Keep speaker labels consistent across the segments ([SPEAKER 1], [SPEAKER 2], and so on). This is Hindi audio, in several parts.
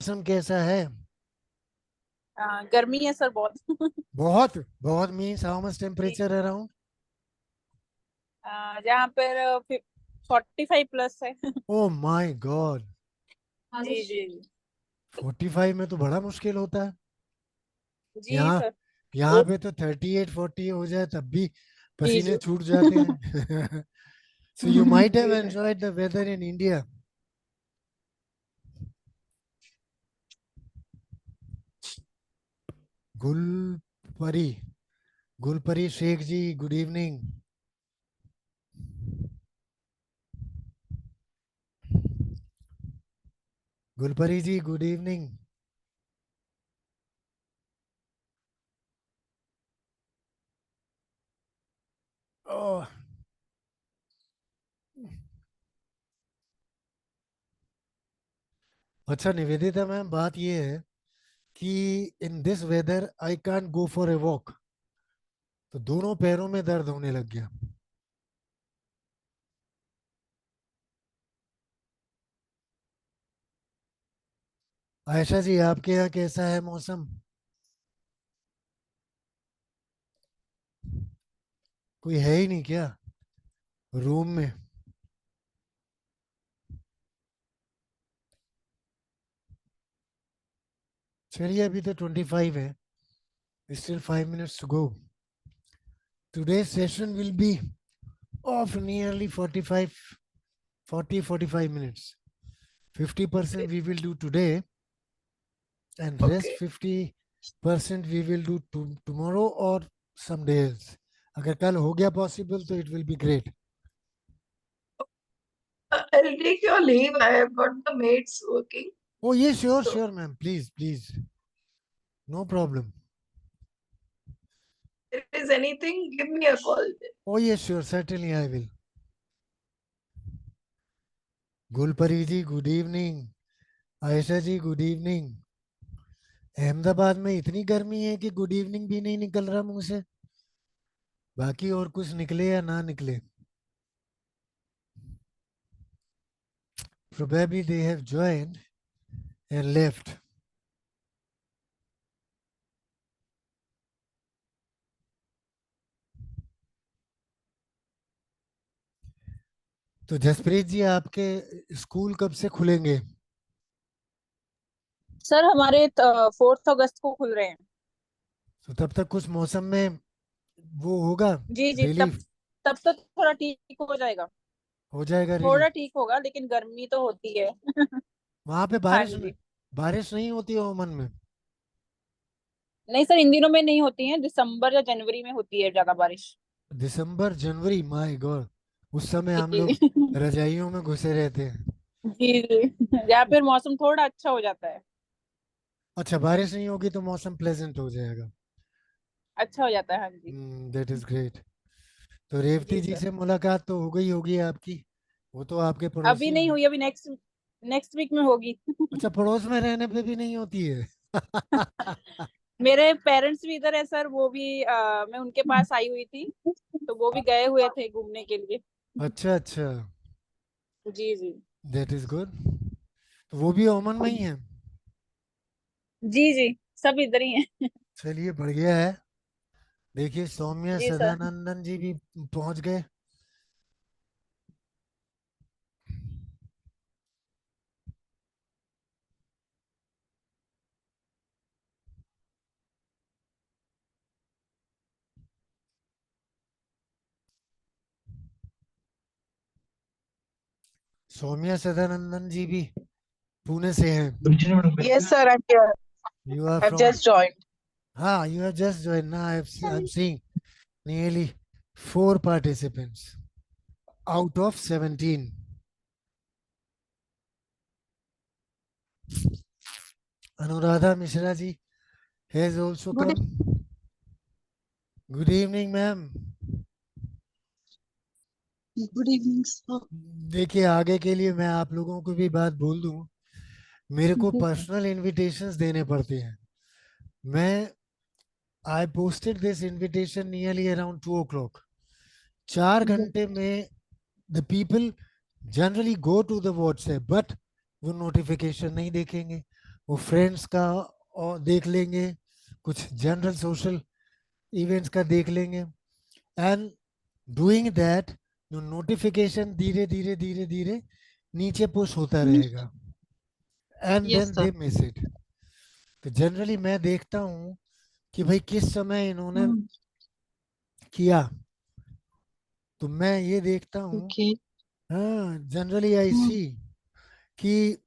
[SPEAKER 1] मौसम कैसा है?
[SPEAKER 2] गर्मी है सर बहुत।
[SPEAKER 1] बहुत बहुत मीन्स हाउ मच
[SPEAKER 2] जी।
[SPEAKER 1] Temperature around?
[SPEAKER 2] जहाँ पर 45 प्लस है।
[SPEAKER 1] Oh my God.
[SPEAKER 2] जी जी
[SPEAKER 1] 45 में तो बड़ा मुश्किल होता है।
[SPEAKER 2] जी
[SPEAKER 1] यहाँ
[SPEAKER 2] सर।
[SPEAKER 1] यहाँ पे तो 38 40 हो जाए तब भी
[SPEAKER 2] जी
[SPEAKER 1] पसीने
[SPEAKER 2] जी।
[SPEAKER 1] छूट जाते हैं। सो यू माइट हैव
[SPEAKER 2] जी sir.
[SPEAKER 1] Enjoyed the weather in India. Gulpari, Gulpari Shaikh ji, good evening. Gulpari ji, good evening. Oh, अच्छा निवेदिता मैम, बात ये है कि in this weather I can't go for a walk, तो दोनों पैरों में दर्द होने लग गया। आयशा जी, आपके यहाँ कैसा है मौसम? कोई है ही नहीं क्या रूम में? चलिए, अभी तो 25 है, still 5 minutes to go. Today's session will be of nearly 45, 40, 45 minutes. 50% we will do today, and rest
[SPEAKER 2] okay.
[SPEAKER 1] 50% we will do tomorrow or some day else. अगर कल हो गया possible तो it will be great.
[SPEAKER 2] I'll take your leave. I have got the maids working.
[SPEAKER 1] Oh yes, sure,
[SPEAKER 2] So
[SPEAKER 1] sure, ma'am. Please, please, no problem.
[SPEAKER 2] if there is anything, give me a call.
[SPEAKER 1] Oh yes, sure, certainly I will. Gulpari ji, good evening. Ayesha ji, good evening. Ahmedabad में इतनी गर्मी है कि गुड इवनिंग भी नहीं निकल रहा मुंह से। बाकी और कुछ निकले या ना निकले, probably they have joined and left. तो जसप्रीत जी, आपके स्कूल कब से खुलेंगे?
[SPEAKER 2] सर हमारे 4th अगस्त को खुल रहे हैं।
[SPEAKER 1] तो तब तक कुछ मौसम में वो होगा,
[SPEAKER 2] जी जी। तब
[SPEAKER 1] रिलीफ
[SPEAKER 2] तब तक थोड़ा ठीक हो जाएगा।
[SPEAKER 1] हो जाएगा,
[SPEAKER 2] थोड़ा
[SPEAKER 1] रिलीफ।
[SPEAKER 2] ठीक होगा लेकिन गर्मी तो होती है।
[SPEAKER 1] वहां पे
[SPEAKER 2] हाँ
[SPEAKER 1] बारिश
[SPEAKER 2] जी।
[SPEAKER 1] बारिश नहीं होती है ओमन में?
[SPEAKER 2] नहीं सर, इन दिनों में नहीं होती है, दिसंबर या जनवरी में होती है ज्यादा बारिश।
[SPEAKER 1] दिसंबर जनवरी, माय गॉड, उस समय हम
[SPEAKER 2] जी।
[SPEAKER 1] लोग रजाइयों में घुसे रहते हैं।
[SPEAKER 2] जी जी। या फिर मौसम थोड़ा अच्छा हो जाता है।
[SPEAKER 1] अच्छा, बारिश नहीं होगी तो मौसम प्लेजेंट हो जाएगा।
[SPEAKER 2] अच्छा हो जाता है, हाँ जी।
[SPEAKER 1] That is great. तो रेवती
[SPEAKER 2] जी
[SPEAKER 1] जी
[SPEAKER 2] सर।
[SPEAKER 1] से मुलाकात तो हो गई होगी आपकी, वो तो आपके
[SPEAKER 2] अभी
[SPEAKER 1] पड़ोसी
[SPEAKER 2] नहीं
[SPEAKER 1] हैं।
[SPEAKER 2] हुई, अभी नेक्स्ट नेक्स्ट वीक में होगी।
[SPEAKER 1] अच्छा, पड़ोस में रहने पे भी नहीं होती है?
[SPEAKER 2] मेरे पेरेंट्स भी इधर है सर, वो भी मैं उनके पास आई हुई थी, तो वो भी गए हुए थे घूमने के लिए।
[SPEAKER 1] अच्छा अच्छा,
[SPEAKER 2] जी जी।
[SPEAKER 1] That is good. तो वो भी ओमन में ही है?
[SPEAKER 2] जी जी। सब इधर ही हैं।
[SPEAKER 1] चलिए, बढ़िया है। देखिए, सौम्या
[SPEAKER 2] जी सर।
[SPEAKER 1] सदानंदन जी भी पहुंच गए। सौम्या सदानंदन जी भी पुणे से हैं।
[SPEAKER 2] Yes sir, I am here.
[SPEAKER 1] You are
[SPEAKER 2] I have
[SPEAKER 1] from?
[SPEAKER 2] Just joined.
[SPEAKER 1] हाँ, यू हैव जस्ट ज्वाइन ना। I am seeing nearly 4 participants out of 17. Anuradha Mishra ji has also
[SPEAKER 2] good.
[SPEAKER 1] come. Good evening, ma'am.
[SPEAKER 2] Good evening sir.
[SPEAKER 1] देखिए, आगे के लिए मैं आप लोगों को भी बात बोल दूं, मेरे को पर्सनल इनविटेशंस देने पड़ते हैं। मैं I posted this invitation nearly around 2 o'clock। 4 घंटे में the people generally go to the WhatsApp, but वो नोटिफिकेशन नहीं देखेंगे, वो फ्रेंड्स का और देख लेंगे, कुछ जनरल सोशल इवेंट्स का देख लेंगे, एंड डूइंग दैट नोटिफिकेशन धीरे धीरे धीरे धीरे नीचे पुश होता रहेगा, and
[SPEAKER 3] yes
[SPEAKER 1] then
[SPEAKER 3] sir.
[SPEAKER 1] They miss it. तो जनरली मैं देखता हूँ कि भाई किस समय इन्होंने किया, तो मैं ये देखता हूँ,
[SPEAKER 3] ओके।
[SPEAKER 1] हाँ जनरली आई सी कि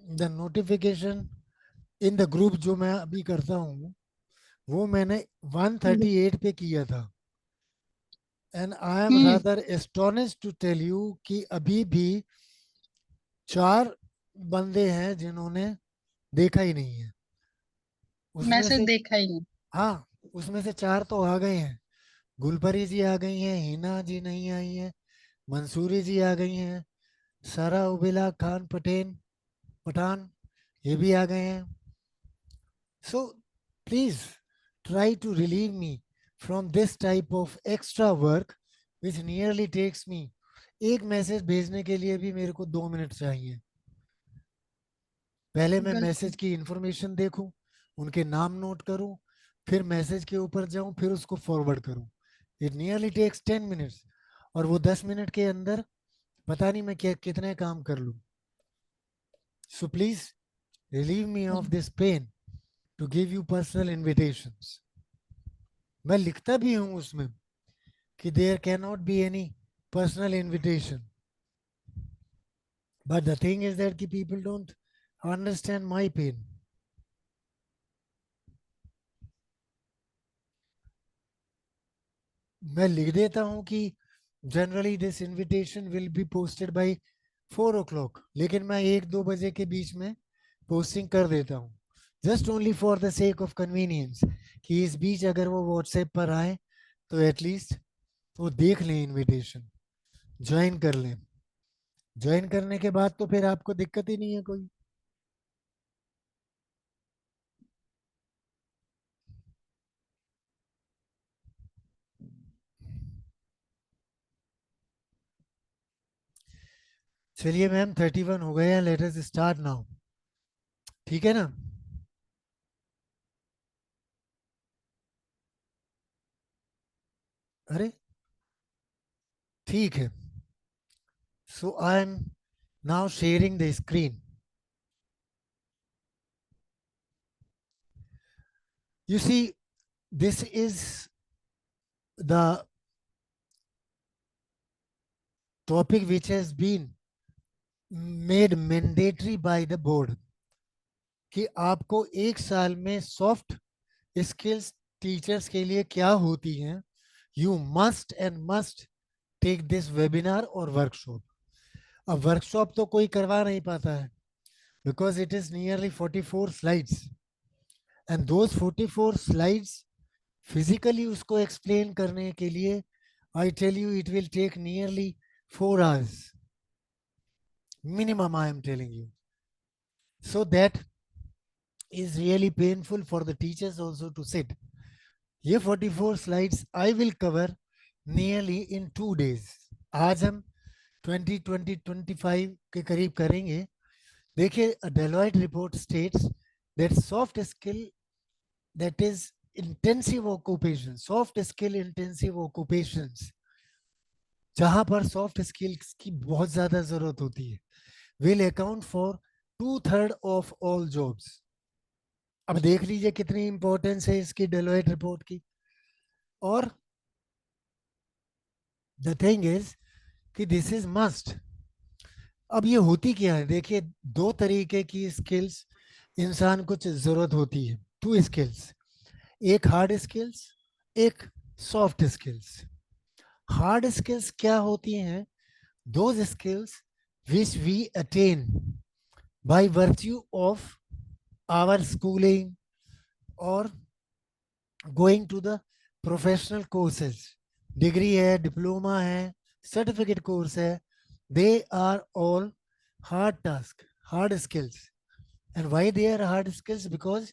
[SPEAKER 1] the notification in the group जो मैं अभी करता हूँ वो मैंने 138 पे किया था, and I am rather astonished to tell you कि अभी भी 4 बंदे हैं जिन्होंने देखा ही नहीं है उसमें
[SPEAKER 3] मैसेज
[SPEAKER 1] से।
[SPEAKER 3] देखा ही नहीं।
[SPEAKER 1] हाँ, उसमें से 4 तो आ गए हैं, गुलपरी जी आ गई हैं, हिना जी नहीं आई हैं, मंसूरी जी आ गई हैं, सारा उबिला खान पठान ये भी आ गए हैं। So please try to relieve me from this type of extra work which nearly takes me, एक मैसेज भेजने के लिए भी मेरे को 2 मिनट चाहिए। पहले मैं
[SPEAKER 3] बिल्कुल।
[SPEAKER 1] मैसेज की इंफॉर्मेशन देखूं, उनके नाम नोट करूं, फिर मैसेज के ऊपर जाऊं, फिर उसको फॉरवर्ड करूं। इट नियरली टेक्स 10 मिनट्स, और वो 10 मिनट के अंदर पता नहीं मैं क्या कितने काम कर लूं। So please relieve me of this pain to give you personal invitations. मैं लिखता भी हूं उसमें कि there can not be any personal invitation, but the thing is that कि people don't understand my pain. मैं लिख देता हूं कि generally this invitation will be posted by 4 o'clock, लेकिन मैं 1-2 बजे के बीच में पोस्टिंग कर देता हूँ, just only for the sake of convenience, कि इस बीच अगर वो व्हाट्सएप पर आए तो एटलीस्ट वो देख लें इनविटेशन, ज्वाइन कर लें। ज्वाइन करने के बाद तो फिर आपको दिक्कत ही नहीं है कोई। चलिए मैम 31 हो गए हैं, लेट अस स्टार्ट नाउ, ठीक है ना? अरे ठीक है, so I am now sharing the screen. You see, this is the topic which has been made mandatory by the board, कि आपको 1 साल में सॉफ्ट स्किल्स टीचर्स के लिए क्या होती हैं, you must and must take this webinar और वर्कशॉप। अब वर्कशॉप तो कोई करवा नहीं पाता है, because it is nearly 44 slides, and those 44 slides physically उसको एक्सप्लेन करने के लिए I tell you it will take nearly 4 hours minimum, I am telling you. So that is really painful for the teachers also to sit. ये 44 slides I will cover nearly in 2 days. आज हम 20-25 के करीब करेंगे। देखिए, Deloitte report states that soft skill, that is intensive occupation, soft skill intensive occupations, जहां पर सॉफ्ट स्किल्स की बहुत ज्यादा जरूरत होती है, will account for 2/3 of all jobs. अब देख लीजिए कितनी इंपॉर्टेंस है इसकी डेलोइट रिपोर्ट की। और द थिंग इज कि दिस इज मस्ट। अब ये होती क्या है, देखिए 2 तरीके की स्किल्स इंसान को जरूरत होती है, 2 स्किल्स, एक हार्ड स्किल्स, एक सॉफ्ट स्किल्स। हार्ड स्किल्स क्या होती हैं? Those skills which we attain by virtue of our schooling और going to the professional courses, degree है, डिप्लोमा है, सर्टिफिकेट कोर्स है, they are all hard task, hard skills. And why they are hard skills? Because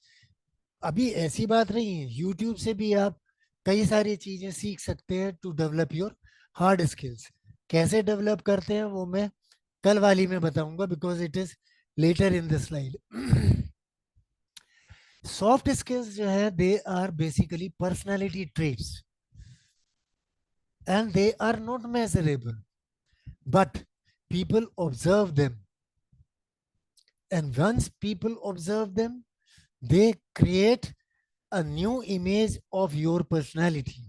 [SPEAKER 1] अभी ऐसी बात नहीं है, यूट्यूब से भी आप कई सारी चीजें सीख सकते हैं to develop your hard skills. कैसे डेवलप करते हैं वो मैं कल वाली में बताऊंगा, because it is later in the slide. Soft skills जो है they are basically personality traits and they are not measurable, but people observe them, and once people observe them they create a new image of your personality.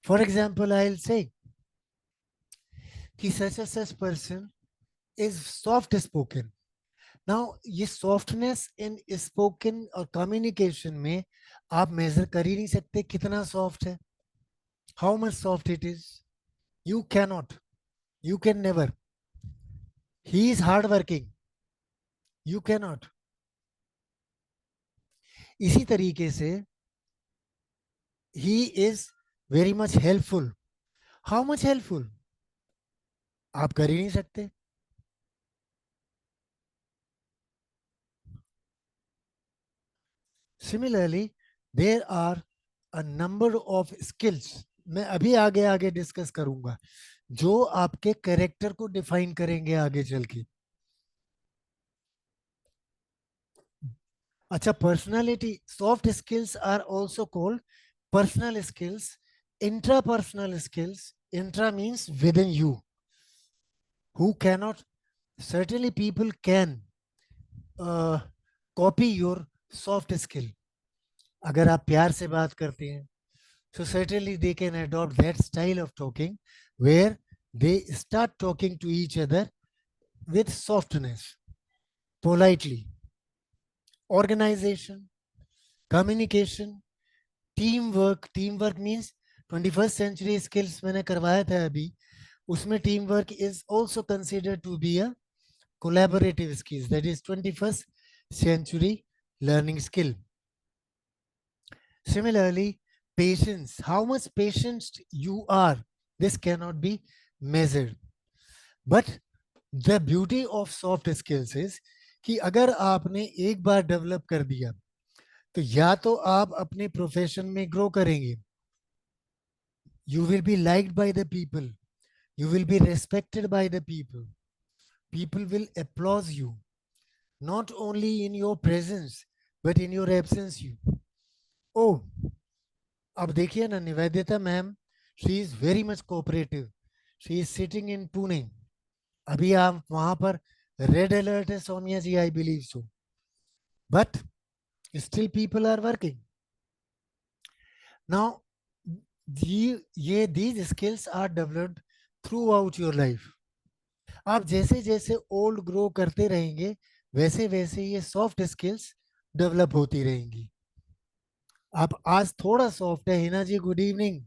[SPEAKER 1] For example, I'll say कि such person is soft spoken. Now ये softness in spoken और communication में आप measure कर ही नहीं सकते कितना soft है, how much soft it is. You cannot, you can never. He is hard working, you cannot. इसी तरीके से he is very much helpful. How much helpful? आप कर ही नहीं सकते. Similarly, there are a number of skills. मैं अभी आगे आगे डिस्कस करूंगा जो आपके कैरेक्टर को डिफाइन करेंगे आगे चल के. अच्छा, personality soft skills are also called personal skills, intrapersonal skills. Intra means within you. Who cannot, certainly people can copy your soft skill. अगर आप प्यार से बात करते हैं so certainly they can adopt that style of talking where they start talking to each other with softness, politely. Organization, communication, teamwork. Teamwork means 21st century skills मैंने करवाया था अभी, उसमें teamwork is also considered to be a collaborative skills, that is 21st century learning skill. Similarly, patience, how much patient you are, this cannot be measured. But the beauty of soft skills is कि अगर आपने एक बार डेवलप कर दिया तो या तो आप अपने प्रोफेशन में ग्रो करेंगे, you will be liked by the people, you will be respected by the people, people will applaud you not only in your presence but in your absence. You, oh, अब देखिए ना Nivedita ma'am, she is very much cooperative, she is sitting in Pune. अभी आप वहां पर रेड अलर्ट है Sonia ji, I believe so, but still people are working. Now ये these skills are developed throughout your life. आप जैसे जैसे ओल्ड ग्रो करते रहेंगे वैसे वैसे ये सॉफ्ट स्किल्स डेवलप होती रहेंगी. आप आज थोड़ा सॉफ्ट है Hina ji, good evening.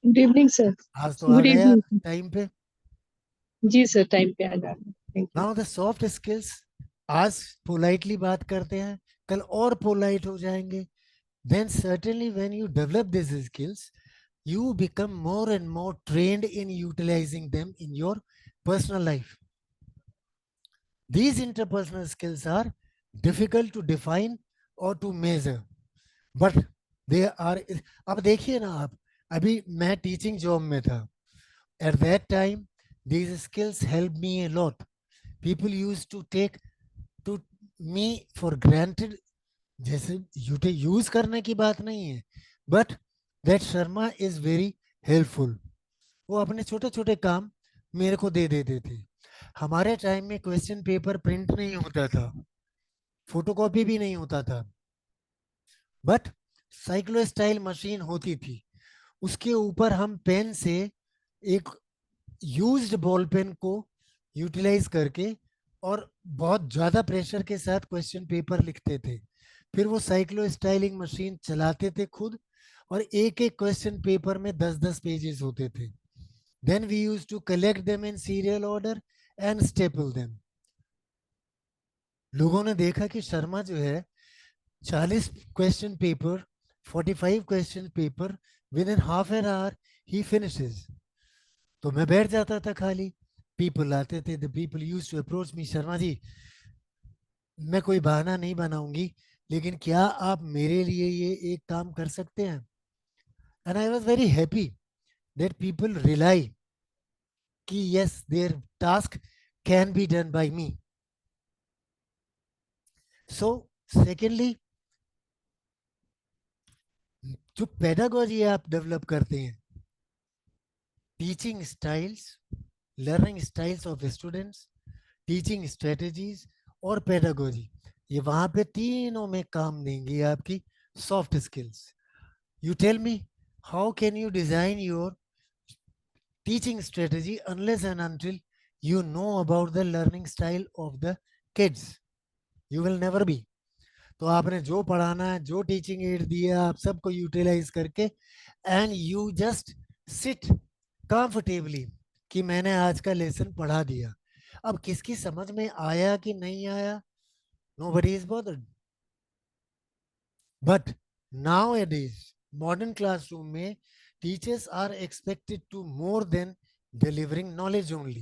[SPEAKER 3] Good evening sir.
[SPEAKER 1] आज तो आ
[SPEAKER 3] गुड
[SPEAKER 1] गया
[SPEAKER 3] इवनिंग.
[SPEAKER 1] टाइम पे.
[SPEAKER 3] जी सर, टाइम पे आ जा रहे हैं. Thank you.
[SPEAKER 1] Now the soft skills, आज पोलाइटली बात करते हैं, कल और पोलाइट हो जाएंगे. Then certainly when you develop this skills you become more and more trained in utilizing them in your personal life. These interpersonal skills are difficult to define or to measure, but they are. अब देखिए ना आप, अभी मैं टीचिंग जॉब में था. At that time, these skills helped me a lot. People used to take to me for granted. जैसे यूज करने की बात नहीं है, but that Sharma is very helpful. वो अपने छोटे छोटे काम मेरे को दे देते थे. हमारे टाइम में क्वेश्चन पेपर प्रिंट नहीं होता था, फोटोकॉपी भी नहीं होता था, बट साइक्लो स्टाइल मशीन होती थी. उसके ऊपर हम पेन से एक यूज्ड बॉल पेन को यूटिलाइज करके और बहुत ज्यादा प्रेशर के साथ क्वेश्चन पेपर लिखते थे. फिर वो साइक्लो स्टाइलिंग मशीन चलाते थे खुद, और एक एक क्वेश्चन पेपर में 10-10 पेजेस होते थे. Then we used to collect them in serial order and staple them. लोगों ने देखा कि शर्मा जो है 40 question paper, 45 question paper within half an hour ही फिनिशेस. तो मैं बैठ जाता था खाली. पीपल आते थे, the people used to approach me, Sharma ji मैं कोई बहाना नहीं बनाऊंगी, लेकिन क्या आप मेरे लिए ये एक काम कर सकते हैं. And I was very happy that people rely कि yes their task can be done by me. So secondly, जो पेडागोजी आप डेवलप करते हैं, teaching styles, learning styles of students, teaching strategies और पेडागोजी, ये वहां पे तीनों में काम देंगी आपकी soft skills. You tell me, how can you design your teaching strategy unless and until you know about the learning style of the kids? You will never be. तो आपने जो पढ़ाना है, जो टीचिंग एड दिया, आप सबको यूटिलाइज करके and you just sit comfortably कि मैंने आज का लेसन पढ़ा दिया. अब किसकी समझ में आया कि नहीं आया, nobody is bothered. But nowadays, modern classroom में teachers are expected to more than delivering knowledge only.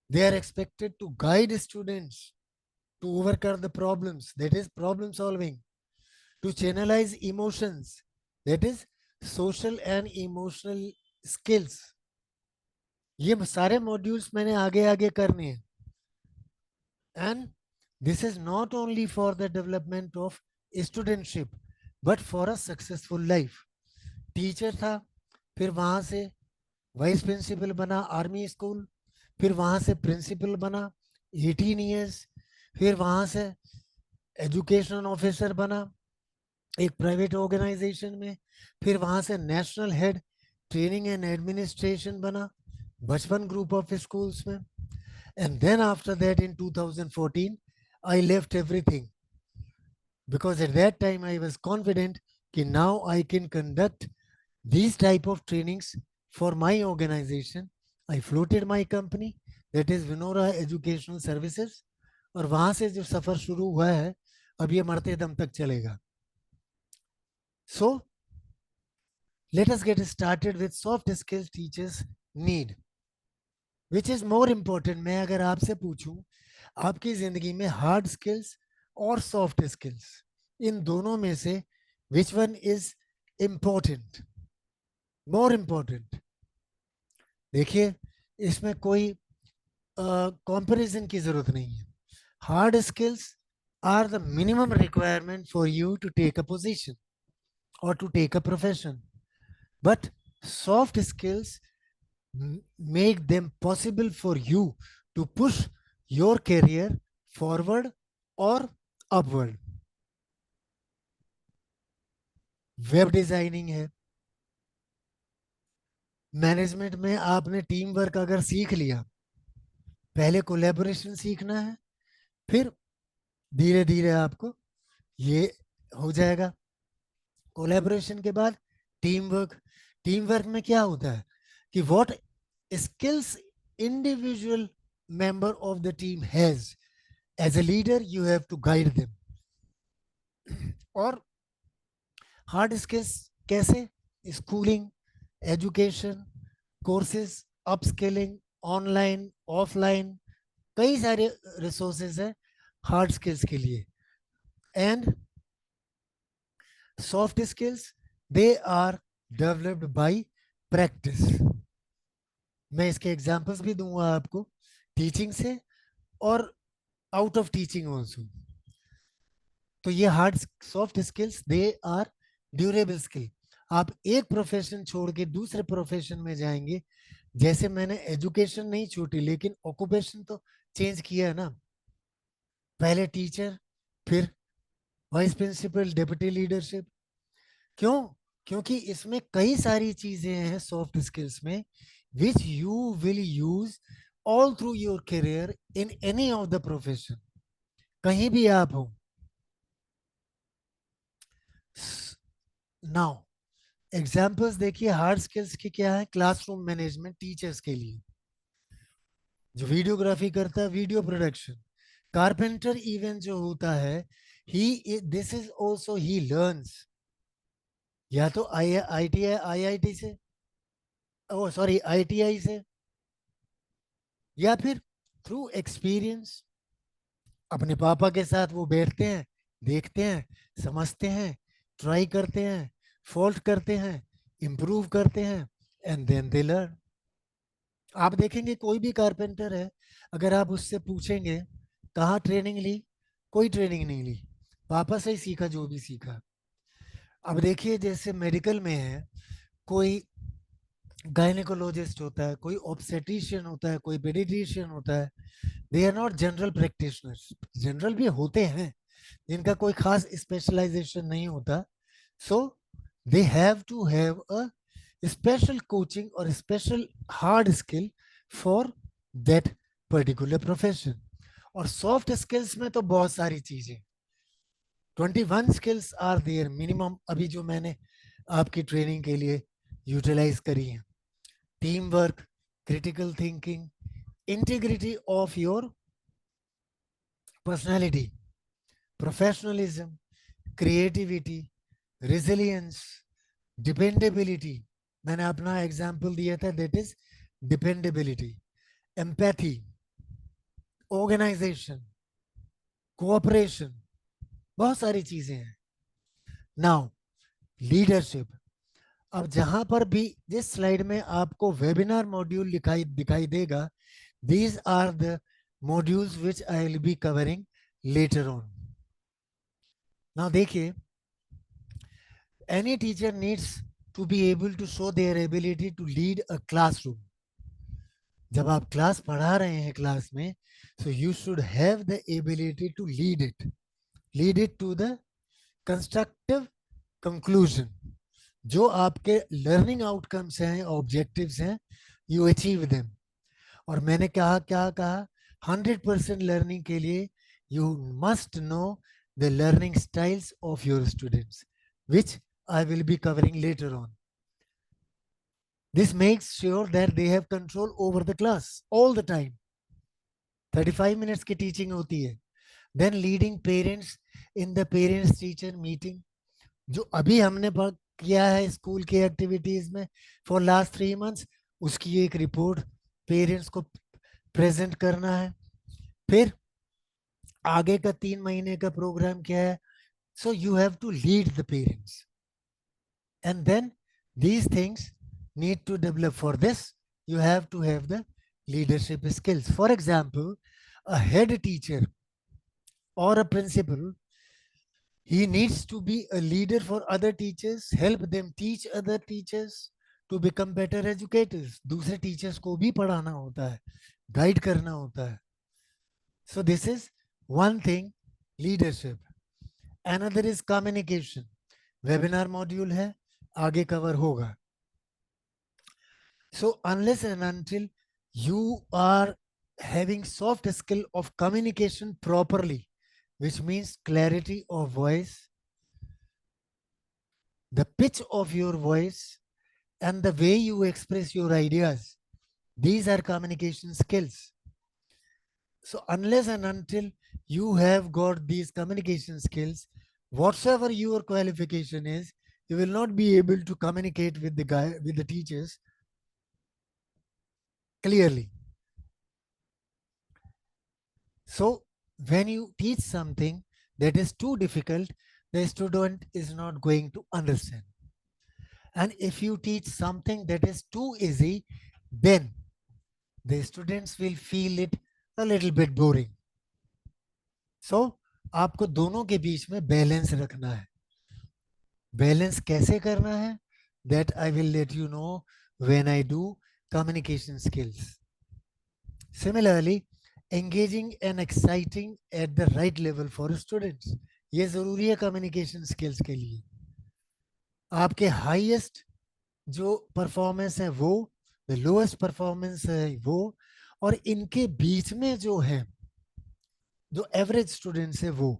[SPEAKER 1] They are expected to guide students to overcome the problems, that is problem solving, to channelize emotions, that is social and emotional skills. ये सारे modules मैंने आगे आगे करने हैं. And this is not only for the development of studentship, but for a successful life. Teacher था, फिर वहां से वाइस प्रिंसिपल बना आर्मी स्कूल, फिर वहां से प्रिंसिपल बना 18 ईयर्स, फिर वहां से एजुकेशन ऑफिसर बना एक प्राइवेट ऑर्गेनाइजेशन में, फिर वहां से national head training and administration बना बचपन ग्रुप ऑफ स्कूल्स में. And then after that in 2014, I left everything because at that time I was confident that now I can conduct these type of trainings for my organization. I floated my company, that is Vinora Educational Services, और वहां से जो सफर शुरू हुआ है अब ये मरते दम तक चलेगा. So let us get started with soft skills teachers need. Which is more important? मैं अगर आपसे पूछूं आपकी जिंदगी में हार्ड स्किल्स और सॉफ्ट स्किल्स, इन दोनों में से which one is important, more important? देखिए, इसमें कोई कंपैरिजन की जरूरत नहीं है. Hard skills are the minimum requirement for you to take a position और to take a profession, but soft skills make them possible for you to push your career forward or upward. Web designing है, मैनेजमेंट में आपने टीम वर्क अगर सीख लिया, पहले कोलैबोरेशन सीखना है, फिर धीरे धीरे आपको ये हो जाएगा. कोलैबोरेशन के बाद टीम वर्क. टीम वर्क में क्या होता है कि what skills individual member of the team has, as a leader you have to guide them. और हार्ड स्किल्स कैसे? Schooling, education, courses, upskilling, online, offline, कई सारे रिसोर्सेज हैं हार्ड स्किल्स के लिए. And soft skills they are developed by practice. मैं इसके एग्जांपल्स भी दूंगा आपको टीचिंग से और आउट ऑफ टीचिंग ऑल्सो. तो ये hard soft skills they are durable skill. आप एक प्रोफेशन छोड़ के दूसरे प्रोफेशन में जाएंगे, जैसे मैंने एजुकेशन नहीं छूटी लेकिन ऑक्यूपेशन तो चेंज किया है ना. पहले टीचर, फिर वाइस प्रिंसिपल, डिप्टी लीडरशिप. क्यों? क्योंकि इसमें कई सारी चीजें हैं सॉफ्ट स्किल्स में which you will use all through your career in any of the profession, कहीं भी आप हो. Now एग्जाम्पल्स देखिए हार्ड स्किल्स की क्या है. क्लासरूम मैनेजमेंट टीचर्स के लिए, जो वीडियोग्राफी करता है, वीडियो प्रोडक्शन. कारपेंटर इवन जो होता है, he this is also he learns या तो IIT से, ओ सॉरी ITI से, या फिर थ्रू एक्सपीरियंस. अपने पापा के साथ वो बैठते हैं, देखते हैं, समझते हैं, ट्राई करते हैं, फॉल्ट करते हैं, इंप्रूव करते हैं, एंड देन दे लर्न. आप देखेंगे कोई भी कारपेंटर है, अगर आप उससे पूछेंगे कहाँ ट्रेनिंग ली, कोई ट्रेनिंग नहीं ली, पापा से ही सीखा जो भी सीखा। अब देखिए जैसे मेडिकल में है, कोई गायनेकोलॉजिस्ट होता है, कोई ऑब्स्टेट्रिशियन होता है, कोई पेडिट्रिशियन होता है। They are not general practitioners. General भी होते हैं जिनका कोई खास स्पेशलाइजेशन नहीं होता। So they have to have a special coaching और special hard skill for that particular profession. और सॉफ्ट स्किल्स में तो बहुत सारी चीजें, 21 स्किल्स आर देयर मिनिमम, अभी जो मैंने आपकी ट्रेनिंग के लिए यूटिलाइज करी है। Team work, critical thinking, integrity of your personality, professionalism, creativity, resilience, dependability. मैंने अपना एग्जाम्पल दिया था, that is dependability. Empathy, organisation, cooperation, बहुत सारी चीजें हैं। Now leadership. अब जहां पर भी जिस स्लाइड में आपको वेबिनार मॉड्यूल दिखाई देगा, these are the modules which I will be covering later on. Now देखिए, any teacher needs to be able to show their ability to lead a classroom. जब आप क्लास पढ़ा रहे हैं क्लास में, so you should have the ability to lead it to the constructive conclusion. जो आपके लर्निंग आउटकम्स हैं, ऑब्जेक्टिव्स हैं, यू अचीव देम। और मैंने क्या कहा 100% लर्निंग के लिए you must know the learning styles of your students, which I will be covering later on. This makes sure that they have control over the class all the time. 35 minutes की टीचिंग होती है। Then leading parents in the parents teacher meeting, जो अभी हमने किया है स्कूल के एक्टिविटीज में फॉर लास्ट 3 मंथ्स, उसकी एक रिपोर्ट पेरेंट्स को प्रेजेंट करना है। फिर आगे का 3 महीने का प्रोग्राम क्या है, so you have to lead the parents and then these things need to develop. For this you have to have the leadership skills. For example, a head teacher or a principal, he needs to be a leader for other teachers, help them teach other teachers to become better educators. दूसरे teachers को भी पढ़ाना होता है, guide करना होता है. So this is one thing, leadership. Another is communication. Webinar module है, आगे cover होगा. So unless and until you are having soft skill of communication properly, which means clarity of voice, the pitch of your voice, and the way you express your ideas, these are communication skills. So unless and until you have got these communication skills, whatsoever your qualification is, you will not be able to communicate with the teachers clearly. So when you teach something that is too difficult, the student is not going to understand. And if you teach something that is too easy, then the students will feel it a little bit boring. So आपको दोनों के बीच में बैलेंस रखना है. बैलेंस कैसे करना है, that I will let you know when I do communication skills. Similarly, engaging and exciting at the right level for students, ये जरूरी है कम्युनिकेशन स्किल्स के लिए. आपके हाईएस्ट जो परफॉर्मेंस है वो, द लोएस्ट परफॉर्मेंस है वो, और इनके बीच में जो है, जो एवरेज स्टूडेंट्स है वो,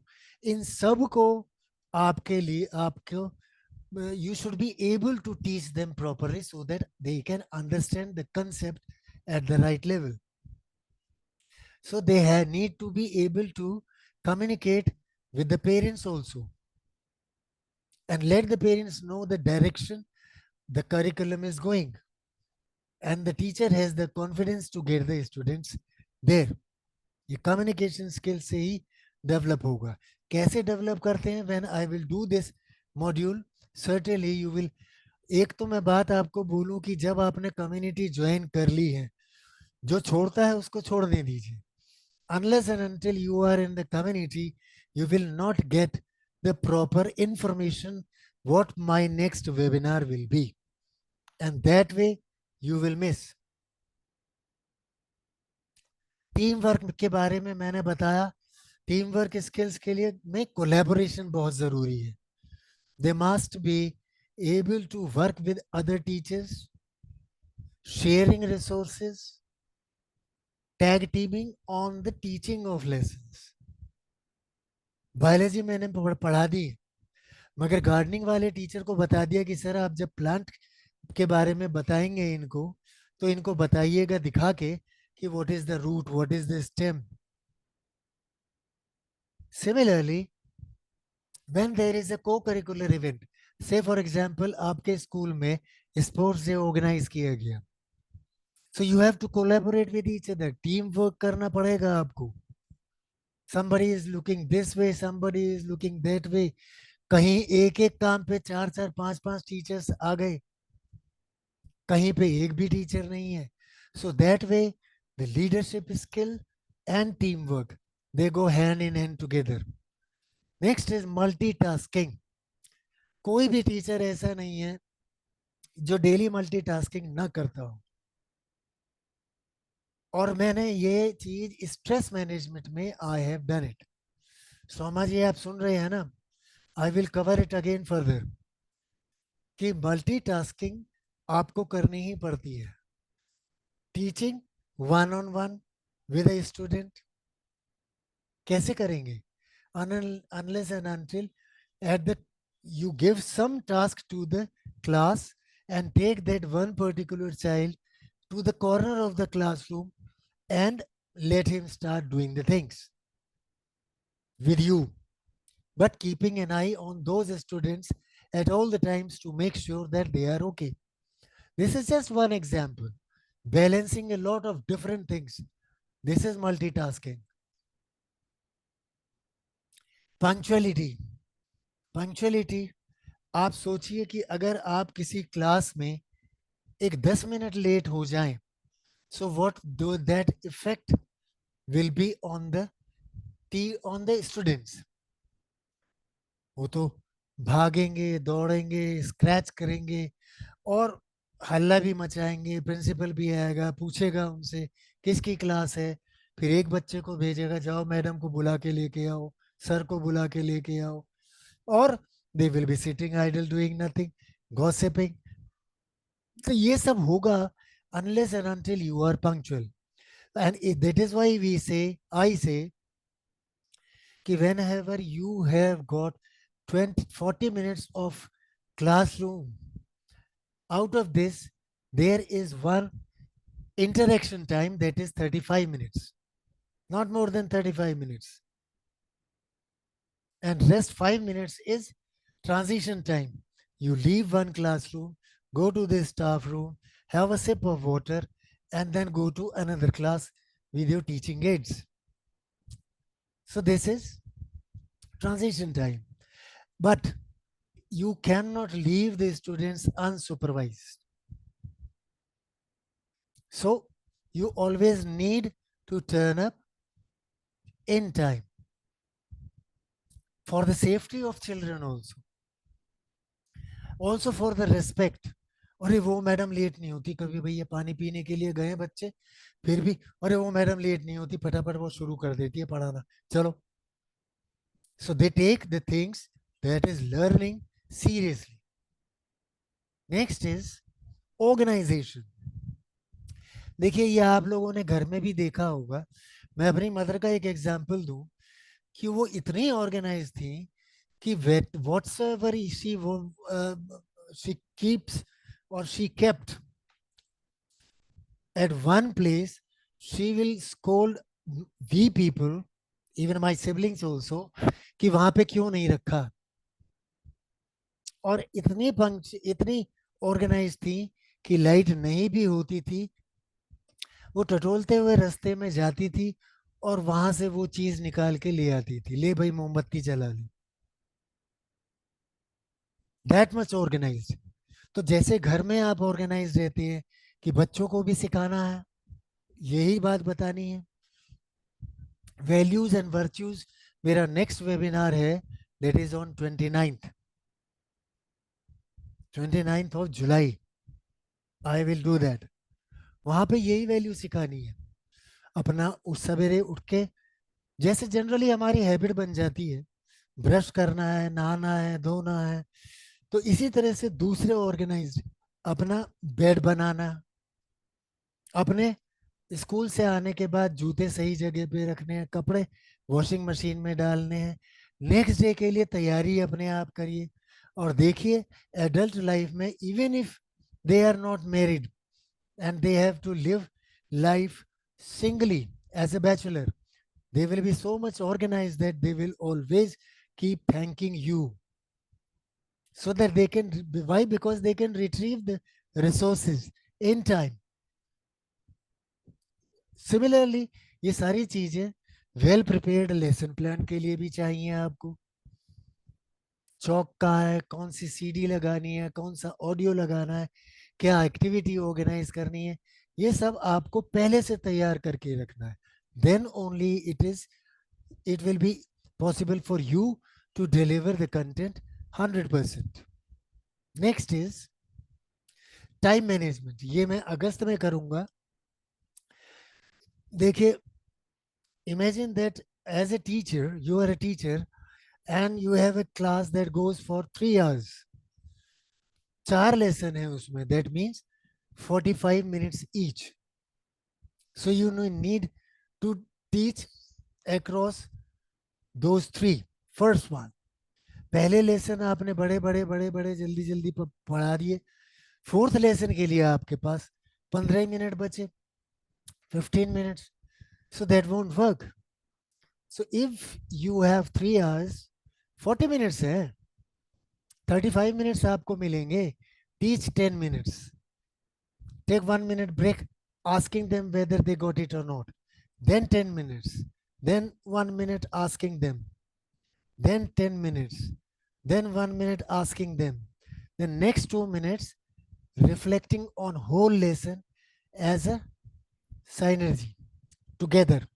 [SPEAKER 1] इन सब को आपके लिए आपको you should be able to teach them properly so that they can understand the concept at the right level. So they need to be able to communicate with the parents also and let the parents know the direction the curriculum is going, and the teacher has the confidence to get the students there. ये communication skills से ही develop होगा. कैसे develop करते हैं? When I will do this module, certainly you will. एक तो मैं बात आपको बोलूं कि जब आपने कम्युनिटी ज्वाइन कर ली है, जो छोड़ता है उसको छोड़ने दीजिए. Unless and until you are in the community, you will not get the proper information what my next webinar will be. And that way you will miss. Team work के बारे में मैंने बताया. टीम वर्क स्किल्स के लिए में कोलैबोरेशन बहुत जरूरी है. They must be able to work with other teachers, sharing resources, tag teaming on the teaching of lessons. Biology मैंने पढ़ा दी, मगर गार्डनिंग वाले टीचर को बता दिया कि सर आप जब प्लांट के बारे में बताएंगे इनको, तो इनको बताइएगा दिखा के कि what is the root, what is the stem. Similarly, when there is a co-curricular event, say for example आपके स्कूल में स्पोर्ट्स डे ऑर्गेनाइज किया गया, so you have to collaborate with each other, team work करना पड़ेगा आपको. Somebody is looking this way, somebody is looking that way. कहीं एक एक काम पे 4-4, 5-5 टीचर्स आ गए, कहीं पे एक भी टीचर नहीं है. So that way the leadership skill and teamwork, they go hand in hand together. Next is multitasking. कोई भी टीचर ऐसा नहीं है जो डेली मल्टीटास्किंग ना करता हो. और मैंने ये चीज स्ट्रेस मैनेजमेंट में I have done it. Soma ji आप सुन रहे हैं ना, I will cover it again further कि मल्टीटास्किंग आपको करनी ही पड़ती है. Teaching one on one with a student कैसे करेंगे? Unless and until at the you give some task to the class and take that one particular child to the corner of the classroom and let him start doing the things with you, but keeping an eye on those students at all the times to make sure that they are okay. This is just one example. Balancing a lot of different things. This is multitasking. Punctuality. Punctuality. आप सोचिए कि अगर आप किसी क्लास में एक 10 मिनट लेट हो जाएं, so what do that effect will be on the students? वो तो भागेंगे, दौड़ेंगे, स्क्रैच करेंगे और हल्ला भी मचाएंगे. प्रिंसिपल भी आएगा, पूछेगा उनसे किसकी क्लास है, फिर एक बच्चे को भेजेगा जाओ मैडम को बुला के लेके आओ, सर को बुला के लेके आओ, और they will be sitting idle doing nothing, gossiping. So ये सब होगा unless and until you are punctual. And that is why I say कि whenever you have got 40 minutes of classroom, out of this there is one interaction time that is 35 minutes, not more than 35 minutes, and rest 5 minutes is transition time. You leave one classroom, go to the staff room, have a sip of water, and then go to another class with your teaching aids. So this is transition time. But you cannot leave the students unsupervised. So you always need to turn up in time for the safety of children also for the respect. अरे वो मैडम लेट नहीं होती कभी, भैया पानी पीने के लिए गए बच्चे, फिर भी अरे वो मैडम लेट नहीं होती, फटाफट वो शुरू कर देती है पढ़ाना, चलो. So they take the things that is learning seriously. Next is organization. देखिए ये आप लोगों ने घर में भी देखा होगा. मैं अपनी मदर का एक एग्जांपल दूं कि वो इतनी ऑर्गेनाइज थी कि whatsoever she keeps or she kept at one place, she will scold we people, even my siblings also, कि वहां पे क्यों नहीं रखा. और इतनी ऑर्गेनाइज थी कि लाइट नहीं भी होती थी, वो टटोलते हुए रास्ते में जाती थी और वहां से वो चीज निकाल के ले आती थी, ले भाई मोमबत्ती जला ली. That much organised. तो जैसे घर में आप ऑर्गेनाइज रहते हैं कि बच्चों को भी सिखाना है, यही बात बतानी है. वैल्यूज एंड वर्च्यूज मेरा नेक्स्ट वेबिनार है, that is on 29th of July. I will do that. वहां पे यही वैल्यू सिखानी है. अपना उस सवेरे उठ के, जैसे जनरली हमारी हैबिट बन जाती है, ब्रश करना है, नहाना है, धोना है, तो इसी तरह से दूसरे ऑर्गेनाइज्ड अपना बेड बनाना, अपने स्कूल से आने के बाद जूते सही जगह पे रखने हैं, कपड़े वॉशिंग मशीन में डालने हैं, नेक्स्ट डे के लिए तैयारी अपने आप करिए. और देखिए एडल्ट लाइफ में, even if they are not married and they have to live life singly as a bachelor, they will be so much organized that they will always keep thanking you, so that they can, why, because they can retrieve the resources in time. Similarly, ये सारी चीजें वेल प्रिपेयर्ड लेसन प्लान के लिए भी चाहिए आपको. चौक कहाँ है, कौन सी सीडी लगानी है, कौन सा ऑडियो लगाना है, क्या एक्टिविटी ऑर्गेनाइज करनी है, ये सब आपको पहले से तैयार करके रखना है. Then only it will be possible for you to deliver the content 100%. Next is time management. ये मैं अगस्त में करूंगा. देखिए, imagine that as a teacher, you are a teacher and you have a class that goes for 3 hours. 4 lesson है उसमें, that means 45 minutes each. So you need to teach across those 3. First one, पहले लेसन आपने बड़े बड़े बड़े बड़े जल्दी जल्दी पढ़ा दिए. फोर्थ लेसन के लिए आपके पास 15 मिनट बचे, 15 minutes. So that won't work. So if you have 3 hours, 40 minutes है, 35 minutes आपको मिलेंगे. Teach 10 minutes. Take 1 minute break, asking them whether they got it or not. Then 10 minutes. Then 1 minute asking them. Then 10 minutes. Then 1 minute asking them. Then next 2 minutes reflecting on whole lesson as a synergy together.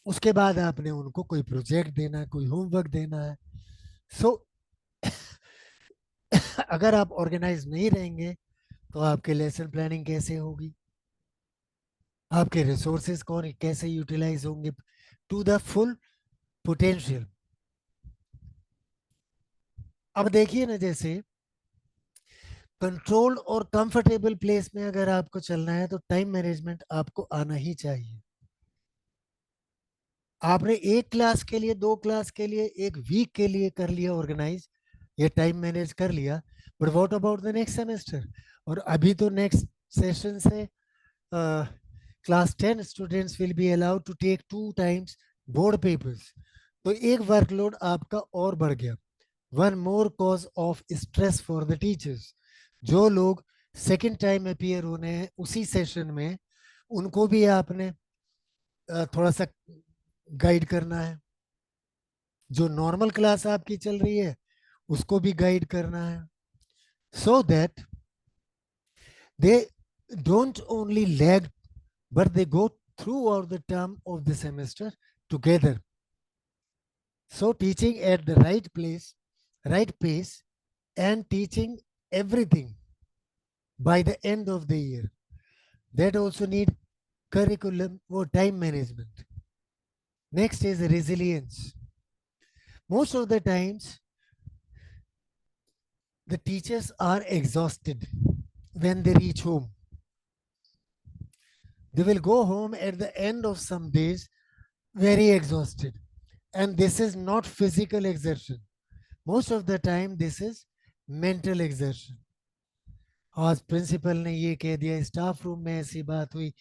[SPEAKER 1] उसके बाद आपने उनको कोई प्रोजेक्ट देना है, कोई होमवर्क देना है. सो अगर आप ऑर्गेनाइज नहीं रहेंगे तो आपके लेसन प्लानिंग कैसे होगी, आपके रिसोर्सेज कौन कैसे यूटिलाइज होंगे टू द फुल पोटेंशियल. अब देखिए ना, जैसे कंट्रोल और कंफर्टेबल प्लेस में अगर आपको चलना है तो टाइम मैनेजमेंट आपको आना ही चाहिए. आपने एक क्लास के लिए, 2 क्लास के लिए, एक वीक के लिए कर लिया ऑर्गेनाइज, ये टाइम मैनेज कर लिया, but what about the next semester? और अभी तो नेक्स्ट सेशन से class 10 students will be allowed to take 2 times board papers. तो एक वर्कलोड आपका और बढ़ गया. One more cause of stress for the teachers. जो लोग सेकेंड टाइम अपीयर होने हैं उसी सेशन में, उनको भी आपने थोड़ा सा गाइड करना है. जो नॉर्मल क्लास आपकी चल रही है उसको भी गाइड करना है, so that they don't only lag but they go throughout the term of the semester together. So teaching at the right place, right pace, and teaching everything by the end of the year, that also need curriculum or time management. Next is resilience. Most of the times the teachers are exhausted when they reach home. They will go home at the end of some days very exhausted, and this is not physical exertion. Most of the time this is mental exertion. आज प्रिंसिपल ने ये कह दिया, स्टाफ रूम में ऐसी बात हुई,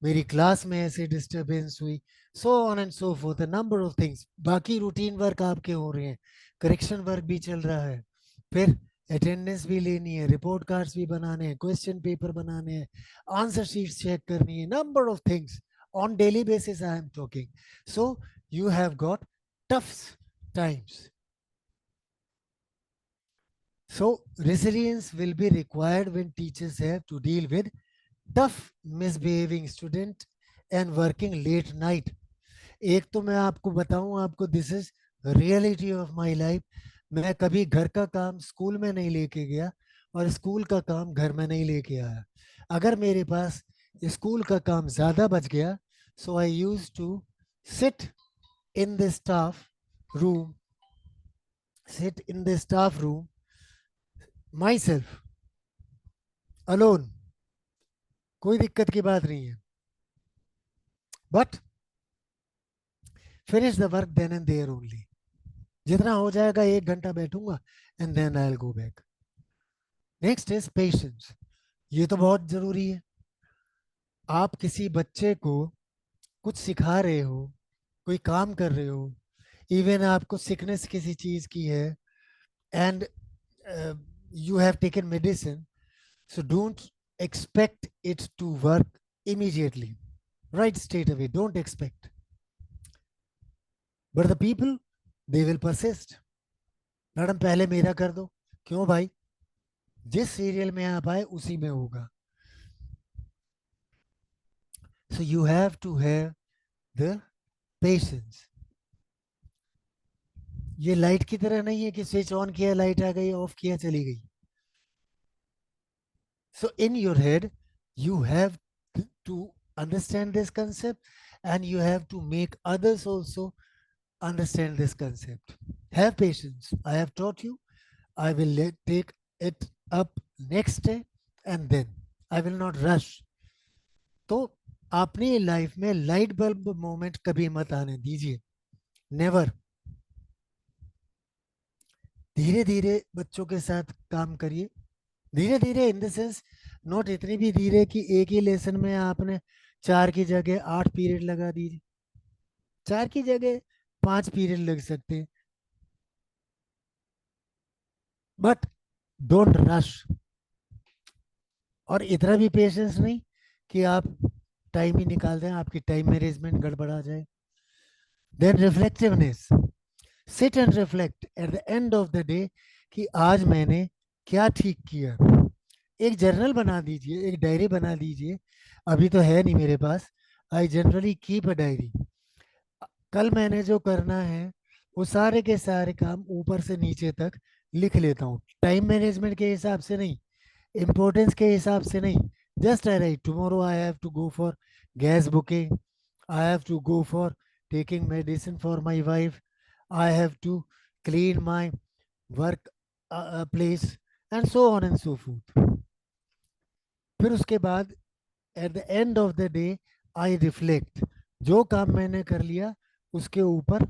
[SPEAKER 1] मेरी क्लास में ऐसी डिस्टरबेंस हुई, सो on and so fourth, number of things. बाकी रूटीन वर्क आपके हो रहे हैं, करेक्शन वर्क भी चल रहा है, फिर अटेंडेंस भी लेनी है, रिपोर्ट कार्ड्स भी बनाने हैं, क्वेश्चन पेपर बनाने हैं, आंसर शीट्स चेक करनी है, number of things on daily basis I am talking. So you have got tough times. So resilience will be required when teachers have to deal with tough misbehaving student and working late night. एक तो मैं आपको बताऊं, आपको this is reality of my life. मैं कभी घर का काम स्कूल में नहीं लेके गया और स्कूल का काम घर में नहीं लेके आया। अगर मेरे पास स्कूल का काम ज्यादा बच गया, so I use to sit in the staff room, sit in the staff room myself alone, कोई दिक्कत की बात नहीं है, but finish the work then and there only. जितना हो जाएगा 1 घंटा बैठूंगा and then I will go back. Next is patience. ये तो बहुत जरूरी है। आप किसी बच्चे को कुछ सिखा रहे हो, कोई काम कर रहे हो, इवन आपको सिकनेस किसी चीज की है and you have taken medicine, so don't expect it to work immediately, right? Straight away, don't expect. But the people, they will persist. Madam पहले मेरा कर दो। क्यों भाई? जिस सीरियल में आप आए उसी में होगा। So you have to have the patience. ये लाइट की तरह नहीं है कि स्विच ऑन किया लाइट आ गई, ऑफ किया चली गई। So in your head, you have to understand this concept, and you have to make others also understand this concept. Have patience. I have taught you. I will take it up next day, and then I will not rush. तो अपनी लाइफ में लाइट बल्ब मोमेंट कभी मत आने दीजिए, नेवर। धीरे धीरे बच्चों के साथ काम करिए। धीरे धीरे इन द सेंस, नॉट इतनी भी धीरे कि एक ही लेसन में आपने 4 की जगह 8 पीरियड लगा दीजिए। 4 की जगह 5 पीरियड लग सकते हैं, बट डोंट रश। और इतना भी पेशेंस नहीं कि आप टाइम ही निकाल दें, आपकी टाइम मैनेजमेंट गड़बड़ा जाए। Then reflectiveness, sit and reflect at the end of the day कि आज मैंने क्या ठीक किया। एक जर्नल बना दीजिए, एक डायरी बना दीजिए। अभी तो है नहीं मेरे पास, I generally keep a diary. कल मैंने जो करना है वो सारे के सारे काम ऊपर से नीचे तक लिख लेता हूँ, टाइम मैनेजमेंट के हिसाब से नहीं, इम्पोर्टेंस के हिसाब से नहीं। Just I write tomorrow I have to go for gas booking, I have to go for taking medicine for my wife, I have to clean my work place, and so on and so forth. फिर उसके बाद at the end of the day I reflect. जो काम मैंने कर लिया उसके ऊपर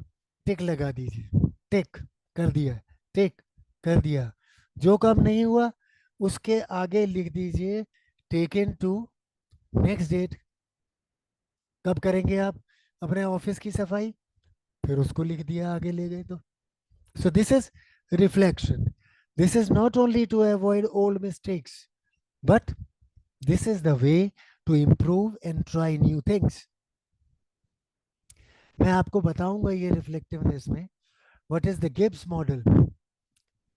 [SPEAKER 1] टिक लगा दीजिए, टिक कर दिया, टिक कर दिया। जो काम नहीं हुआ उसके आगे लिख दीजिए टेकन टू नेक्स्ट डेट। कब करेंगे आप अपने ऑफिस की सफाई, फिर उसको लिख दिया, आगे ले गए तो। So this is reflection. This is not only to avoid old mistakes, but this is the way to improve and try new things. मैं आपको बताऊंगा ये रिफ्लेक्टिवनेस में what is the Gibbs model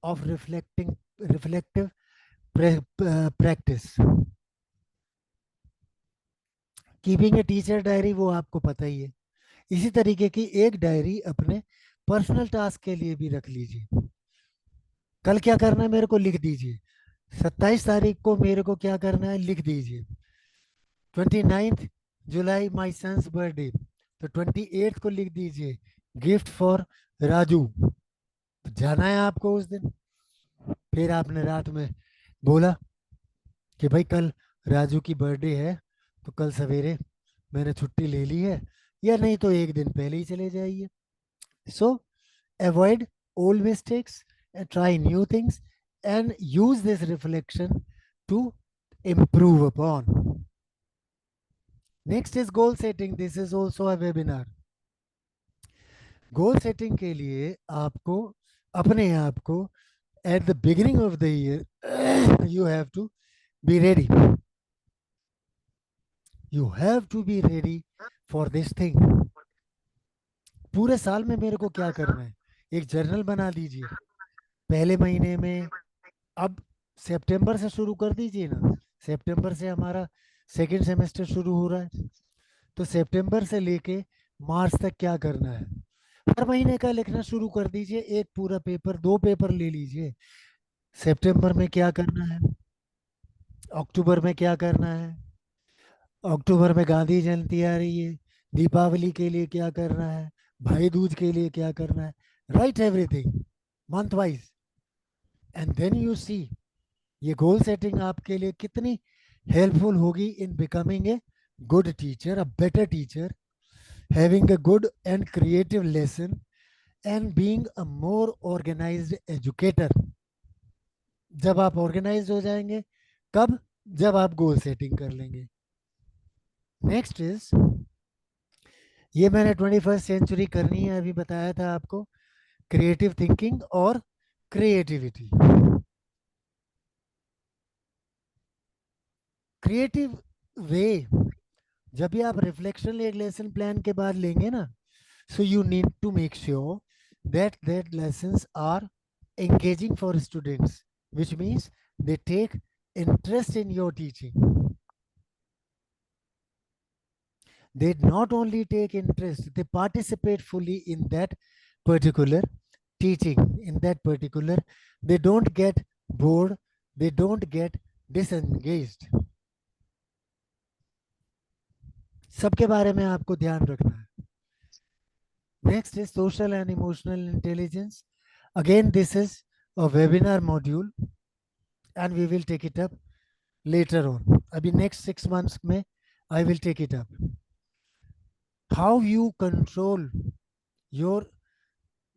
[SPEAKER 1] of reflective practice. Keeping a teacher diary वो आपको पता ही है। इसी तरीके की एक डायरी अपने पर्सनल टास्क के लिए भी रख लीजिए। कल क्या करना है मेरे को लिख दीजिए, 27 तारीख को मेरे को क्या करना है लिख दीजिए। 29 जुलाई माई सन्स बर्थडे, तो 28 को लिख दीजिए गिफ्ट फॉर राजू। तो जाना है आपको उस दिन। फिर आपने रात में बोला कि भाई कल राजू की बर्थडे है, तो कल सवेरे मैंने छुट्टी ले ली है, या नहीं तो एक दिन पहले ही चले जाइए। सो avoid old mistakes and try new things and use this reflection to improve upon. Next is goal setting. This is also a webinar. Goal setting के लिए आपको अपने आप को at the beginning of the year you have to be ready. You have to be ready for this thing. पूरे साल में मेरे को क्या करना है, एक जर्नल बना दीजिए। पहले महीने में, अब सितंबर से शुरू कर दीजिए ना, सितंबर से हमारा सेकेंड सेमेस्टर शुरू हो रहा है, तो सितंबर से लेके मार्च तक क्या करना है, हर महीने का लिखना शुरू कर दीजिए, एक पूरा पेपर, 2 पेपर ले लीजिए। सितंबर में क्या करना है, अक्टूबर में क्या करना है, अक्टूबर में गांधी जयंती आ रही है, दीपावली के लिए क्या करना है, भाई दूज के लिए क्या करना है, write everything month wise, and then you see ये गोल सेटिंग आपके लिए कितनी हेल्पफुल होगी in becoming a good teacher, a better teacher, having a good and creative lesson, and being a more organised educator. जब आप ऑर्गेनाइज हो जाएंगे, कब, जब आप गोल सेटिंग कर लेंगे। नेक्स्ट इज, ये मैंने 21st सेंचुरी करनी है अभी बताया था आपको, क्रिएटिव थिंकिंग और क्रिएटिविटी। क्रिएटिव वे, जब भी आप रिफ्लेक्शन एक लेसन प्लान के बाद लेंगे ना, so you need to make sure that lessons are engaging for students, which means they take interest in your teaching. They not only take interest, they participate fully in that particular teaching, in that particular, they don't get bored, they don't get disengaged. सबके बारे में आपको ध्यान रखना है। Next is social and emotional intelligence. Again, this is a webinar module and we will take it up later on. Abhi next 6 months mein I will take it up. How you control your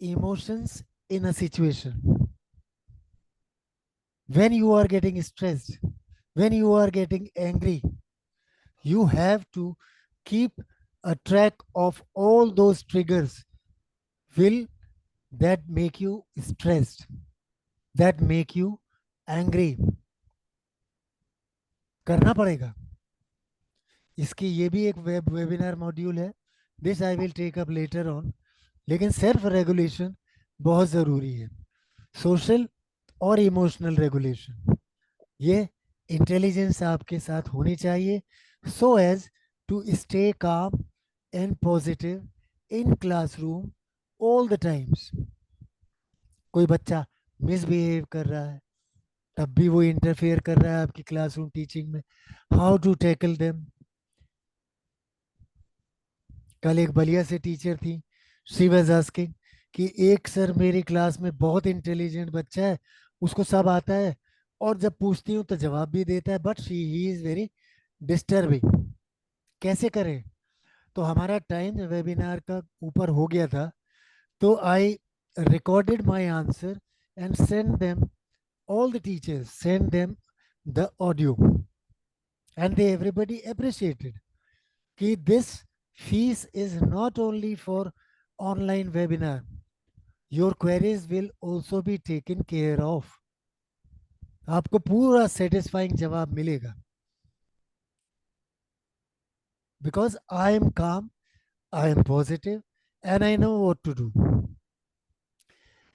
[SPEAKER 1] emotions in a situation. When you are getting stressed, when you are getting angry, you have to keep a track of all those triggers will that make you stressed, that make you angry. करना पड़ेगा। इसकी ये भी एक वेबिनार मॉड्यूल है, this I will take up later on. लेकिन सेल्फ रेगुलेशन बहुत ज़रूरी है, सोशल और इमोशनल रेगुलेशन, ये इंटेलिजेंस आपके साथ होनी चाहिए, so as to stay calm and positive in classroom all the times. कोई बच्चा मिसबिहेव कर रहा है, तब भी वो इंटरफेयर कर रहा है आपकी क्लासरूम टीचिंग में, हाउ टू टैकल देम। कल एक बलिया से टीचर थी, शी वाज आस्किंग कि एक सर मेरी क्लास में बहुत इंटेलिजेंट बच्चा है, उसको सब आता है और जब पूछती हूँ तो जवाब भी देता है, but he is very disturbing, कैसे करें। तो हमारा टाइम वेबिनार का ऊपर हो गया था, तो आई recorded my answer and send them, all the teachers send them the audio, and they everybody appreciated कि this fees is not only for online webinar, your queries will also be taken care of, आपको पूरा satisfying जवाब मिलेगा, because I am calm, I am positive and I know what to do.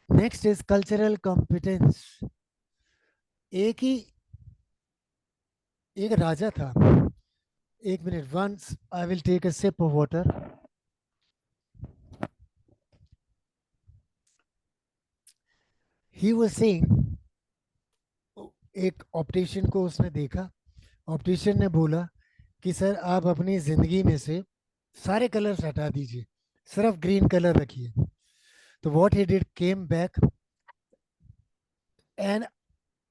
[SPEAKER 1] Next is cultural competence. एक राजा था, एक minute, once I will take a sip of water. He was saying, एक ऑप्टिशियन को उसने देखा, ऑप्टिशियन ने बोला कि सर आप अपनी जिंदगी में से सारे कलर्स हटा दीजिए, सिर्फ ग्रीन कलर रखिए। तो what he did, came back and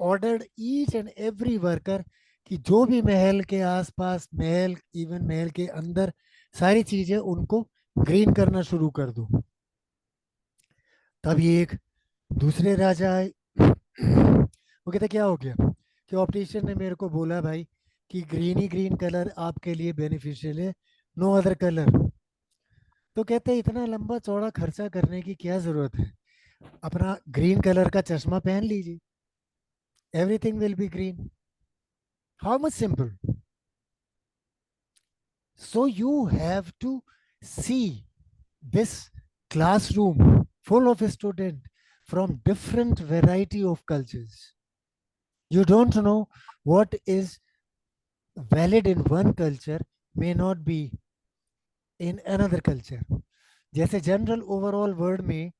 [SPEAKER 1] ordered each and every worker कि जो भी महल के आसपास, महल, इवन महल के अंदर, सारी चीजें उनको ग्रीन करना शुरू कर दो। तब ये एक दूसरे राजा आए, वो कहते क्या हो गया, कि ऑप्टिशियन ने मेरे को बोला भाई कि ग्रीन ही ग्रीन कलर आपके लिए बेनिफिशियल है, नो अदर कलर। तो कहते इतना लंबा चौड़ा खर्चा करने की क्या जरूरत है, अपना ग्रीन कलर का चश्मा पहन लीजिए, everything will be green. How much simple. So you have to see this classroom full of students from different variety of cultures. You don't know what is valid in one culture may not be in another culture. जैसे जनरल ओवरऑल वर्ड में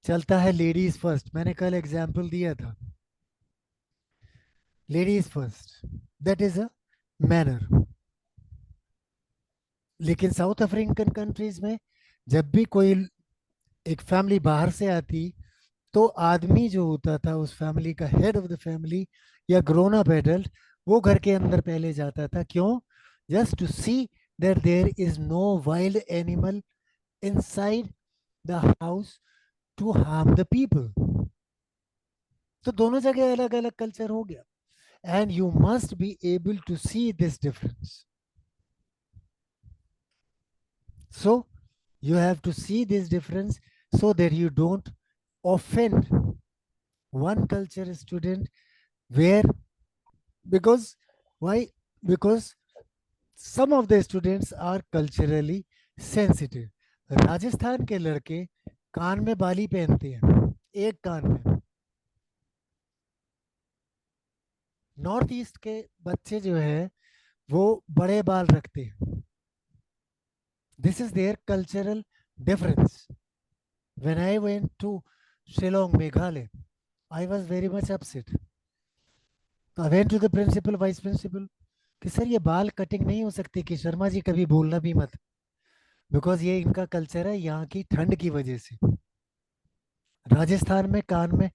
[SPEAKER 1] चलता है लेडीज फर्स्ट, मैंने कल एग्जाम्पल दिया था, ladies first, that is a manner. लेकिन साउथ अफ्रीकन कंट्रीज में जब भी कोई एक फैमिली बाहर से आती, तो आदमी जो होता था उस फैमिली का, हेड ऑफ द फैमिली या ग्रोन अप एडल्ट, वो घर के अंदर पहले जाता था. क्यों? Just to see that there is no wild animal inside the house to harm the people. तो दोनों जगह अलग अलग कल्चर हो गया. And you must be able to see this difference. So you have to see this difference so that you don't offend one culture student. Where? Because why? Because some of the students are culturally sensitive. Rajasthan के लड़के कान में बाली पहनते हैं, एक कान में. नॉर्थ ईस्ट के बच्चे जो है वो बड़े बाल रखते हैं. This is their cultural difference. When I went to Shillong, Meghalaya, I was very much upset. I went to the principal, vice principal, कि सर ये बाल कटिंग नहीं हो सकती कि शर्मा जी कभी बोलना भी मत, बिकॉज ये इनका कल्चर है यहाँ की ठंड की वजह से. राजस्थान में कान में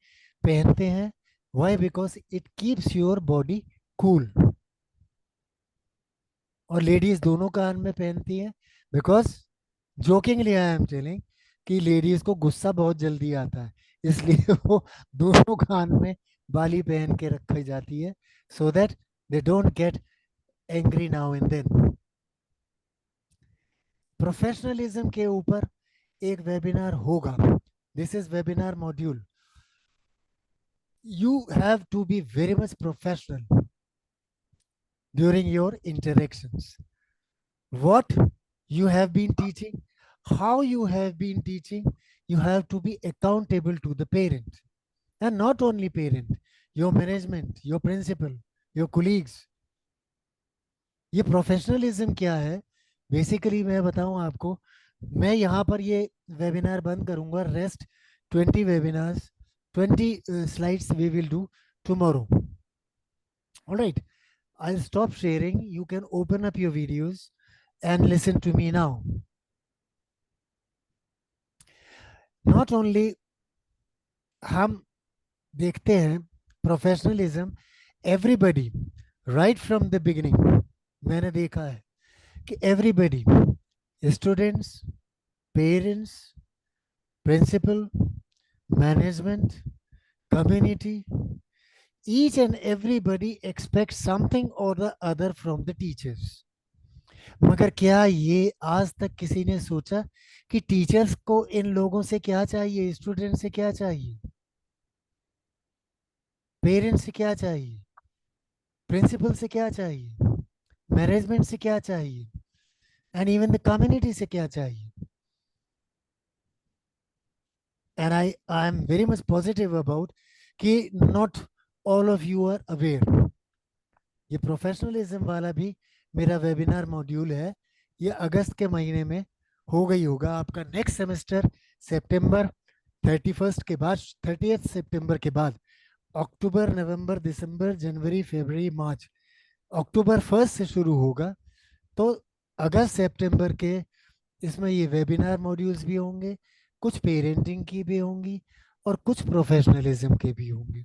[SPEAKER 1] पहनते हैं. Why? Because it keeps your body cool. और लेडीज दोनों कान में पहनती हैं because, jokingly I am telling, कि लेडीज को गुस्सा बहुत जल्दी आता है, इसलिए वो दोनों कान में बाली पहन के रखी जाती है, so that they don't get angry now and then. Professionalism के ऊपर एक वेबिनार होगा. This is webinar module. You have to be very much professional during your interactions. What you have been teaching, how you have been teaching, you have to be accountable to the parent. And not only parent, your management, your principal, your colleagues. ये प्रोफेशनलिज्म क्या है बेसिकली मैं बताऊं आपको. मैं यहाँ पर ये वेबिनार बंद करूंगा. Rest 20 webinars, 20 slides we will do tomorrow. All right, I'll stop sharing. You can open up your videos and listen to me now. Not only हम देखते हैं professionalism, everybody right from the beginning, मैंने देखा है कि everybody, students, parents, principal, management, community, each and everybody expects something or the other from the teachers. मगर क्या ये आज तक किसी ने सोचा कि टीचर्स को इन लोगों से क्या चाहिए, स्टूडेंट से क्या चाहिए, पेरेंट्स से क्या चाहिए, प्रिंसिपल से क्या चाहिए, मैनेजमेंट से क्या चाहिए, एंड इवन द कम्युनिटी से क्या चाहिए. And I am very much positive about कि not all of you are aware. ये प्रोफेशनलिज्म वाला भी मेरा वेबिनार मॉड्यूल है, ये अगस्त के महीने में हो गई होगा. आपका नेक्स्ट सेमेस्टर सितंबर 31 के बाद, 30 सितंबर के बाद, अक्टूबर, नवंबर, दिसंबर, जनवरी, फरवरी, मार्च, अक्टूबर 1 से शुरू होगा. तो अगस्त सितंबर के इसमें ये वेबिनार मॉड्यूल्स भी होंगे, कुछ पेरेंटिंग की भी होंगी और कुछ प्रोफेशनलिज्म के भी होंगे.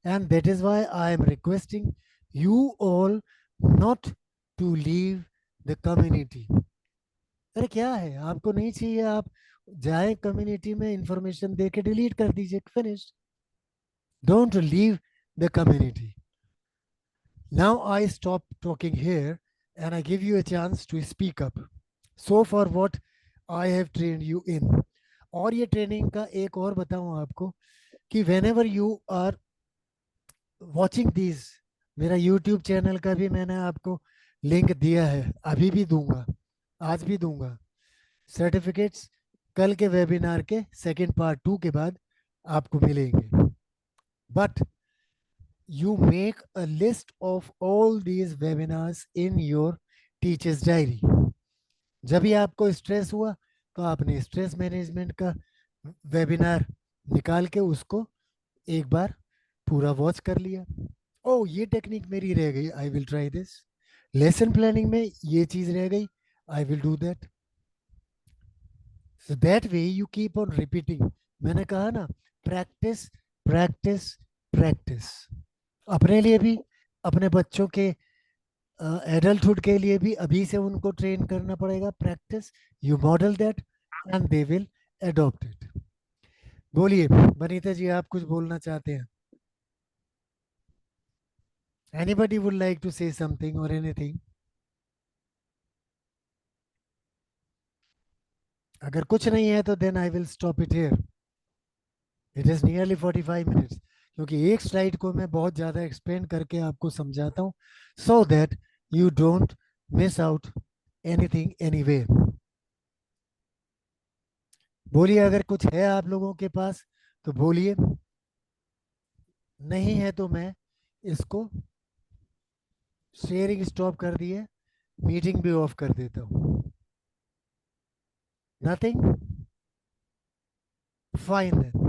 [SPEAKER 1] And that is why I am requesting you all not to leave the community. अरे क्या है, आपको नहीं चाहिए, आप जाए कम्युनिटी में, इंफॉर्मेशन दे के डिलीट कर दीजिए, finish. Don't leave the community. Now I stop talking here and I give you a chance to speak up. So for what I have trained you in. और ये ट्रेनिंग का एक और बताऊं आपको कि whenever you are watching these, मेरा YouTube चैनल का भी मैंने आपको लिंक दिया है, अभी भी दूंगा, आज भी दूंगा. सर्टिफिकेट्स कल के वेबिनार के सेकंड पार्ट 2 के बाद आपको मिलेंगे. But you make a list of all these webinars in your teacher's diary. जब भी आपको स्ट्रेस हुआ तो आपने स्ट्रेस मैनेजमेंट का वेबिनार निकाल के उसको एक बार पूरा वॉच कर लिया। ओ ये टेक्निक मेरी रह गई, I will try this. Lesson planning में ये चीज रह गई, I will do that. So that way you keep on repeating. मैंने कहा ना, प्रैक्टिस प्रैक्टिस प्रैक्टिस। अपने लिए भी, अपने बच्चों के एडल्टहुड के लिए भी अभी से उनको ट्रेन करना पड़ेगा। Practice, you model that and they will adopt it. बोलिए वनीता जी, आप कुछ बोलना चाहते हैं? Anybody would like to say something or anything? अगर कुछ नहीं है तो then I will stop it here. It is nearly 45 minutes. क्योंकि एक स्लाइड को मैं बहुत ज़्यादा एक्सप्लेन करके आपको समझाता हूँ, so that you don't miss out anything anywhere. बोलिए, अगर कुछ है आप लोगों के पास तो बोलिए, नहीं है तो मैं इसको शेयरिंग स्टॉप कर दिए, मीटिंग भी ऑफ कर देता हूँ। नथिंग? फाइन।